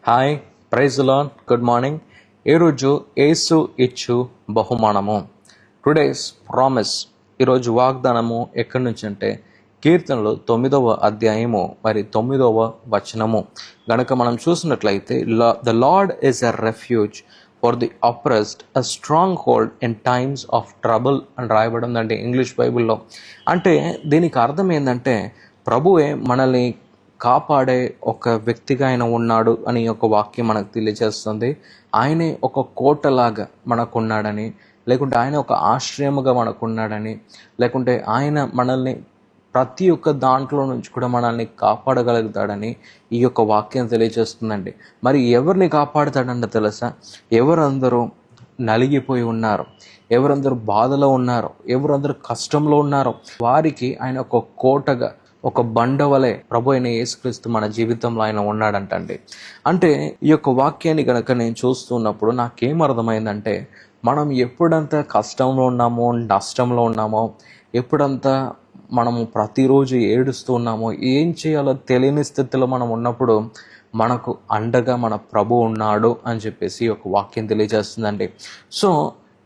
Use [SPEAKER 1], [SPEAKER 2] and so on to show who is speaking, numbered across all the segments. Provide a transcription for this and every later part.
[SPEAKER 1] Hi, praise Lord, good morning. ఈరోజు యేసు ఇచ్చు బహుమానము, టుడేస్ ప్రామిస్. ఈరోజు వాగ్దానము ఎక్కడి నుంచి అంటే కీర్తనలు 9వ అధ్యాయము 9వ వచనము గనక మనం చూసినట్లయితే, the Lord is a refuge for the oppressed, a stronghold in times of trouble అని రాయబడి ఉందండి ఇంగ్లీష్ బైబిల్లో. అంటే దీనికి అర్థం ఏంటంటే, ప్రభువే మనల్ని కాపాడే ఒక వ్యక్తిగా ఆయన ఉన్నాడు అని ఒక వాక్యం మనకు తెలియజేస్తుంది. ఆయనే ఒక కోటలాగా మనకున్నాడని, లేకుంటే ఆయన ఒక ఆశ్రయముగా మనకున్నాడని, లేకుంటే ఆయన మనల్ని ప్రతి ఒక్క దాంట్లో నుంచి కూడా మనల్ని కాపాడగలుగుతాడని ఈ యొక్క వాక్యం తెలియజేస్తుందండి. మరి ఎవరిని కాపాడుతాడంటే తెలుసా? ఎవరందరూ నలిగిపోయి ఉన్నారు, ఎవరందరూ బాధలో ఉన్నారు, ఎవరందరూ కష్టంలో ఉన్నారో వారికి ఆయన ఒక కోటగా, ఒక బండవలే ప్రభు అయిన యేసుక్రీస్తు మన జీవితంలో ఆయన ఉన్నాడంటండి. అంటే ఈ యొక్క వాక్యాన్ని కనుక నేను చూస్తున్నప్పుడు నాకేం అర్థమైందంటే, మనం ఎప్పుడంతా కష్టంలో ఉన్నామో, నష్టంలో ఉన్నామో, ఎప్పుడంతా మనము ప్రతిరోజు ఏడుస్తూ ఉన్నామో, ఏం చేయాలో తెలియని స్థితిలో మనం ఉన్నప్పుడు మనకు అండగా మన ప్రభు ఉన్నాడు అని చెప్పేసి ఒక వాక్యం తెలియజేస్తుందండి. సో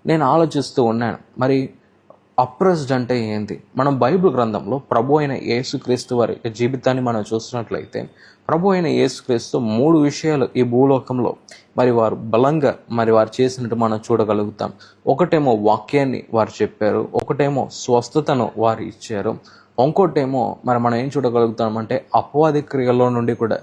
[SPEAKER 1] నేను ఆలోచిస్తూ ఉన్నాను, మరి అప్రెస్డ్ అంటే ఏంటి? మనం బైబిల్ గ్రంథంలో ప్రభు అయిన యేసుక్రీస్తు వారి జీవితాన్ని మనం చూసినట్లయితే, ప్రభు అయిన యేసుక్రీస్తు 3 విషయాలు ఈ భూలోకంలో మరి వారు బలంగా వారు చేసినట్టు మనం చూడగలుగుతాం. ఒకటేమో వాక్యాన్ని వారు చెప్పారు, ఒకటేమో స్వస్థతను వారు ఇచ్చారు, ఇంకోటేమో మనం ఏం చూడగలుగుతామంటే అపవాది క్రియల్లో నుండి కూడా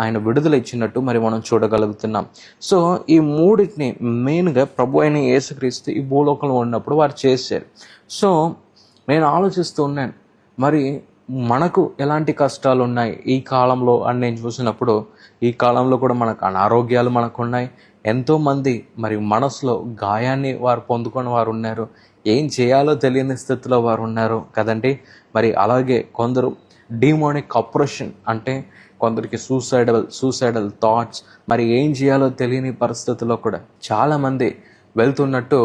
[SPEAKER 1] ఆయన విడుదల ఇచ్చినట్టు మనం చూడగలుగుతున్నాం. సో ఈ మూడింటిని మెయిన్గా ప్రభు అయిన యేసుక్రీస్తు ఈ భూలోకంలో ఉన్నప్పుడు వారు చేశారు. సో నేను ఆలోచిస్తూ ఉన్నాను, మరి మనకు ఎలాంటి కష్టాలు ఉన్నాయి ఈ కాలంలో అని నేను చూసినప్పుడు, ఈ కాలంలో కూడా మనకు అనారోగ్యాలు మనకున్నాయి. ఎంతోమంది మనసులో గాయాన్ని వారు పొందుకొని వారు ఉన్నారు, ఏం చేయాలో తెలియని స్థితిలో వారు ఉన్నారు కదండి. అలాగే కొందరు డిమోనిక్ అప్రెషన్, అంటే కొందరికి సూసైడల్ థాట్స్, ఏం చేయాలో తెలియని పరిస్థితుల్లో కూడా చాలామంది వెళ్తున్నట్టు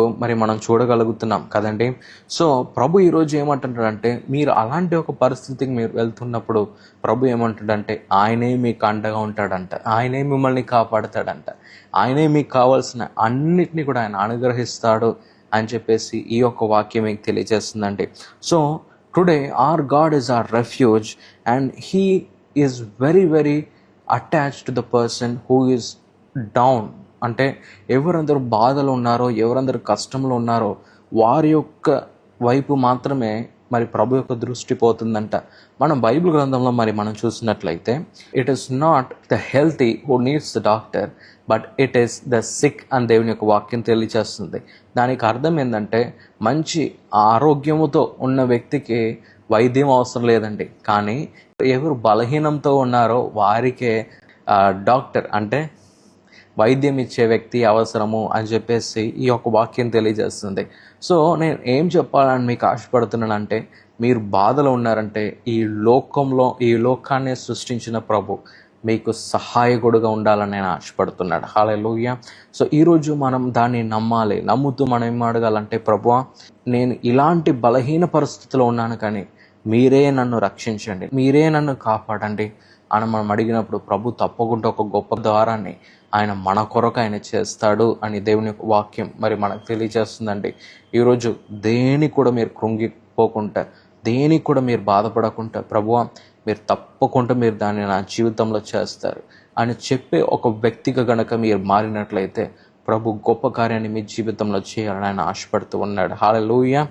[SPEAKER 1] మనం చూడగలుగుతున్నాం కదండి. సో ప్రభు ఈరోజు ఏమంటున్నాడంటే, మీరు అలాంటి ఒక పరిస్థితికి మీరు వెళ్తున్నప్పుడు ప్రభు ఏమంటాడంటే, ఆయనే మీకు అండగా ఉంటాడంట, ఆయనే మిమ్మల్ని కాపాడతాడంట, ఆయనే మీకు కావాల్సిన అన్నిటినీ కూడా ఆయన అనుగ్రహిస్తాడు అని చెప్పేసి ఈ యొక్క వాక్యం మీకు తెలియజేస్తుందండి. So today our God is our refuge and he is very very attached to the person who is down. అంటే ఎవరందరూ బాధలు ఉన్నారో, ఎవరందరూ కష్టంలో ఉన్నారో వారి యొక్క వైపు మాత్రమే ప్రభు యొక్క దృష్టి పోతుందంట. మనం బైబిల్ గ్రంథంలో మనం చూసినట్లయితే, it is not the healthy who needs the doctor but it is the sick అని దేవుని యొక్క వాక్యం తెలియజేస్తుంది. దానికి అర్థం ఏంటంటే, మంచి ఆరోగ్యముతో ఉన్న వ్యక్తికి వైద్యం అవసరం లేదండి, కానీ ఎవరు బలహీనంతో ఉన్నారో వారికే డాక్టర్ అంటే వైద్యం ఇచ్చే వ్యక్తి అవసరము అని చెప్పేసి ఈ యొక్క వాక్యం తెలియజేస్తుంది. సో నేను ఏం చెప్పాలని మీకు ఆశపడుతున్నానంటే, మీరు బాధలో ఉన్నారంటే ఈ లోకాన్ని సృష్టించిన ప్రభు మీకు సహాయకుడుగా ఉండాలని నేను ఆశపడుతున్నాడు. హల్లెలూయా. సో ఈరోజు మనం దాన్ని నమ్మాలి. నమ్ముతూ మనం ఏం అడగాలంటే, ప్రభువా నేను ఇలాంటి బలహీన పరిస్థితిలో ఉన్నాను, కానీ మీరే నన్ను రక్షించండి, మీరే నన్ను కాపాడండి అని మనం అడిగినప్పుడు ప్రభు తప్పకుండా ఒక గొప్ప ద్వారాన్ని ఆయన మన కొరకు ఆయన చేస్తాడు అని దేవుని వాక్యం మనకు తెలియజేస్తుందండి. ఈరోజు దేనికి కూడా మీరు కృంగిపోకుండా, దేనికి కూడా మీరు బాధపడకుండా, ప్రభువా మీరు తప్పకుండా దాన్ని నా జీవితంలో చేస్తారు అని చెప్పే ఒక వ్యక్తిగా గనక మీరు మారినట్లయితే, ప్రభు గొప్ప కార్యాన్ని మీ జీవితంలో చేయాలని ఆయన ఆశపడుతూ ఉన్నాడు. Hallelujah.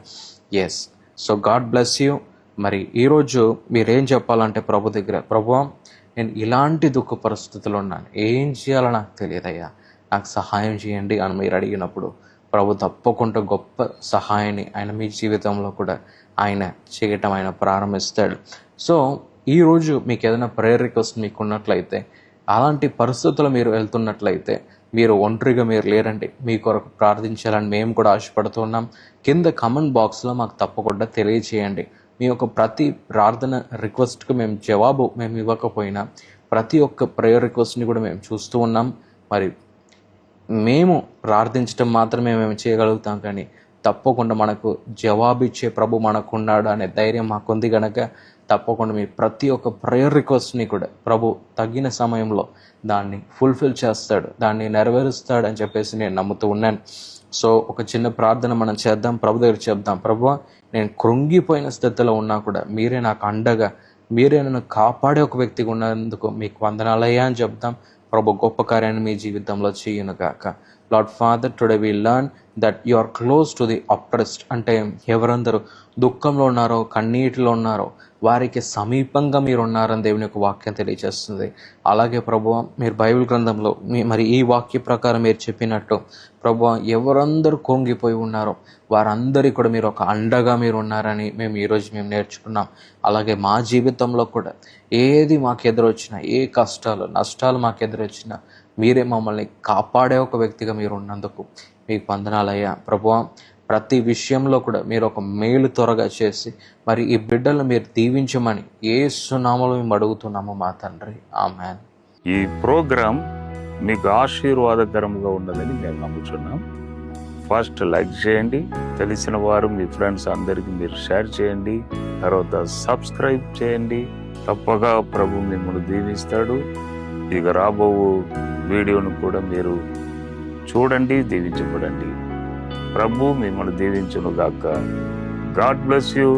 [SPEAKER 1] Yes. So God bless you. ఈరోజు మీరేం చెప్పాలంటే ప్రభు దగ్గర, ప్రభువా నేను ఇలాంటి దుఃఖ పరిస్థితుల్లో ఉన్నాను, ఏం చేయాలో నాకు తెలియదయ్యా, నాకు సహాయం చేయండి అని మీరు అడిగినప్పుడు ప్రభు తప్పకుండా గొప్ప సహాయాన్ని ఆయన మీ జీవితంలో కూడా ఆయన చేయటం ఆయన ప్రారంభిస్తాడు. సో ఈరోజు మీకు ఏదైనా ప్రేయర్ రిక్వెస్ట్ మీకు ఉన్నట్లయితే, అలాంటి పరిస్థితుల్లో మీరు వెళ్తున్నట్లయితే, మీరు ఒంటరిగా మీరు లేరండి, మీ కొరకు ప్రార్థించాలని మేము కూడా ఆశపడుతున్నాం. కింద కామెంట్ బాక్స్లో మాకు తప్పకుండా తెలియచేయండి. మీ యొక్క ప్రతి ప్రార్థన రిక్వెస్ట్కి జవాబు ఇవ్వకపోయినా, ప్రతి ఒక్క ప్రేయర్ రిక్వెస్ట్ని కూడా మేము చూస్తూ ఉన్నాం. మేము ప్రార్థించడం మాత్రమే మేము చేయగలుగుతాం, కానీ తప్పకుండా మనకు జవాబిచ్చే ప్రభు మనకున్నాడు అనే ధైర్యం మాకుంది కనుక తప్పకుండా మీ ప్రతి ఒక్క ప్రేయర్ రిక్వెస్ట్ని కూడా ప్రభు తగిన సమయంలో దాన్ని ఫుల్ఫిల్ చేస్తాడు, దాన్ని నెరవేరుస్తాడు అని చెప్పేసి నేను నమ్ముతూ ఉన్నాను. సో ఒక చిన్న ప్రార్థన మనం చేద్దాం, ప్రభు దగ్గర చెప్దాం. ప్రభువా, నేను కృంగిపోయిన స్థితిలో ఉన్నా కూడా మీరే నాకు అండగా, మీరే నన్ను కాపాడే ఒక వ్యక్తిగా ఉన్నందుకు మీకు వందనాలయ్యా అని చెప్దాం. ప్రభు గొప్ప కార్యాన్ని మీ జీవితంలో చేయను గాక. Lord Father, today we learn that you are close to the oppressed. అంటే ఎవరందరూ దుఃఖంలో ఉన్నారో, కన్నీటిలో ఉన్నారో వారికి సమీపంగా మీరు ఉన్నారని దేవుని యొక్క వాక్యం తెలియజేస్తుంది. అలాగే ప్రభువ, మీరు బైబిల్ గ్రంథంలో మరి ఈ వాక్య ప్రకారం మీరు చెప్పినట్టు ప్రభువ, ఎవరందరూ కుంగిపోయి ఉన్నారో వారందరికీ కూడా మీరు ఒక అండగా మీరు ఉన్నారని ఈరోజు మేము నేర్చుకున్నాం. అలాగే మా జీవితంలో కూడా ఏది మాకు ఎదురొచ్చినా, ఏ కష్టాలు నష్టాలు మాకు ఎదురొచ్చినా మీరే మమ్మల్ని కాపాడే ఒక వ్యక్తిగా మీరు ఉన్నందుకు మీకు వందనాలయ్యా. ప్రభువ, ప్రతి విషయంలో కూడా మీరు ఒక మేలు త్వరగా చేసి మరి ఈ బిడ్డలను మీరు దీవించమని యేసు నామములో మేము అడుగుతున్నాము మా తండ్రి, ఆమేన్.
[SPEAKER 2] ఈ ప్రోగ్రాం మీకు ఆశీర్వాదకరంగా ఉన్నదని మేము నమ్ముతున్నాం. ఫస్ట్ లైక్ చేయండి, తెలిసిన వారు మీ ఫ్రెండ్స్ అందరికీ మీరు షేర్ చేయండి, తర్వాత సబ్స్క్రైబ్ చేయండి. తప్పగా ప్రభు మిమ్మల్ని దీవిస్తాడు. ఇక రాబో వీడియోను కూడా మీరు చూడండి, దీవించబడండి. ప్రభు మిమ్మల్ని దీవించును గాక. God bless you.